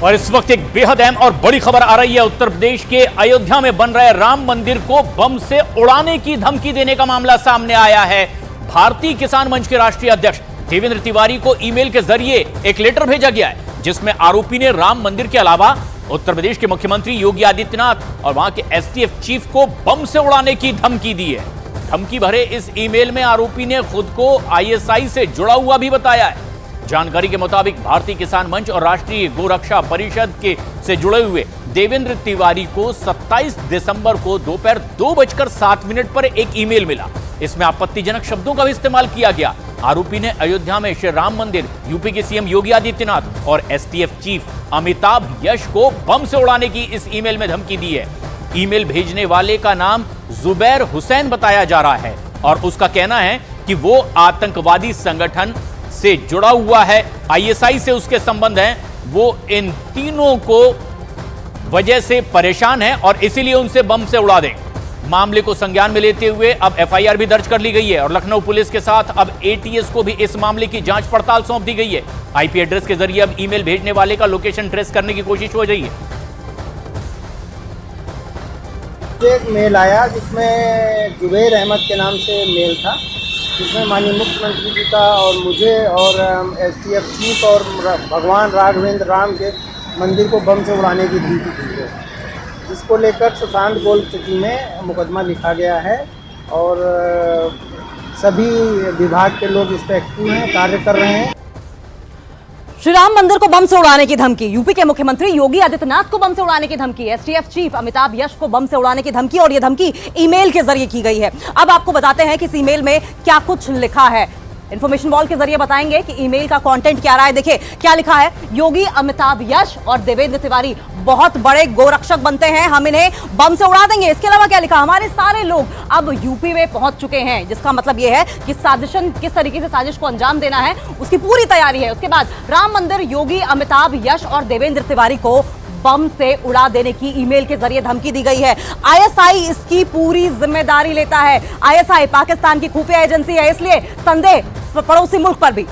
और इस वक्त एक बेहद अहम और बड़ी खबर आ रही है। उत्तर प्रदेश के अयोध्या में बन रहे राम मंदिर को बम से उड़ाने की धमकी देने का मामला सामने आया है। भारतीय किसान मंच के राष्ट्रीय अध्यक्ष देवेंद्र तिवारी को ईमेल के जरिए एक लेटर भेजा गया है, जिसमें आरोपी ने राम मंदिर के अलावा उत्तर प्रदेश के मुख्यमंत्री योगी आदित्यनाथ और वहां के एसटीएफ चीफ को बम से उड़ाने की धमकी दी है। धमकी भरे इस ईमेल में आरोपी ने खुद को आईएसआई से जुड़ा हुआ भी बताया है। जानकारी के मुताबिक भारतीय किसान मंच और राष्ट्रीय गोरक्षा परिषद के से जुड़े हुए देवेंद्र तिवारी को 27 दिसंबर को दोपहर 2:07 पर एक ईमेल मिला। इसमें आपत्तिजनक शब्दों का भी इस्तेमाल किया गया। आरोपी ने अयोध्या में श्री राम मंदिर, यूपी के सीएम योगी आदित्यनाथ और एसटीएफ चीफ अमिताभ यश को बम से उड़ाने की इस ईमेल में धमकी दी है। ईमेल भेजने वाले का नाम जुबैर हुसैन बताया जा रहा है और उसका कहना है कि वो आतंकवादी संगठन से जुड़ा हुआ है, आईएसआई से उसके संबंध हैं। वो इन तीनों को वजह से परेशान है और इसीलिए उनसे बम से उड़ा दें। मामले को संज्ञान में लेते हुए अब एफआईआर भी दर्ज कर ली गई है और लखनऊ पुलिस के साथ अब एटीएस को भी इस मामले की जांच पड़ताल सौंप दी गई है। आईपी एड्रेस के जरिए अब ईमेल भेजने वाले का लोकेशन ट्रेस करने की कोशिश हो रही है। एक मेल आया जिसमें जुबैर अहमद के नाम से मेल था, जिसमें माननीय मुख्यमंत्री जी का और मुझे और एसटीएफ चीफ और भगवान राघवेंद्र राम के मंदिर को बम से उड़ाने की धमकी दी है, जिसको लेकर सुशांत गोल्ड सिटी में मुकदमा लिखा गया है और सभी विभाग के लोग इस पर एक्टिव हैं, कार्य कर रहे हैं। श्री राम मंदिर को बम से उड़ाने की धमकी, यूपी के मुख्यमंत्री योगी आदित्यनाथ को बम से उड़ाने की धमकी, एसटीएफ चीफ अमिताभ यश को बम से उड़ाने की धमकी और यह धमकी ईमेल के जरिए की गई है। अब आपको बताते हैं कि इस ईमेल में क्या कुछ लिखा है। इन्फॉर्मेशन वॉल के जरिए बताएंगे कि ईमेल का कंटेंट क्या रहा है। देखिए क्या लिखा है। योगी, अमिताभ यश और देवेंद्र तिवारी बहुत बड़े गोरक्षक बनते हैं, हम इन्हें बम से उड़ा देंगे। इसके अलावा क्या लिखा, हमारे सारे लोग अब यूपी में पहुंच चुके हैं, जिसका मतलब यह है कि साजिशन, किस तरीके से साजिश को अंजाम देना है उसकी पूरी तैयारी है। उसके बाद राम मंदिर, योगी, अमिताभ यश और देवेंद्र तिवारी को बम से उड़ा देने की ईमेल के जरिए धमकी दी गई है। आईएसआई इसकी पूरी जिम्मेदारी लेता है। आईएसआई पाकिस्तान की खुफिया एजेंसी है, इसलिए संदेह पड़ोसी मुल्क पर भी।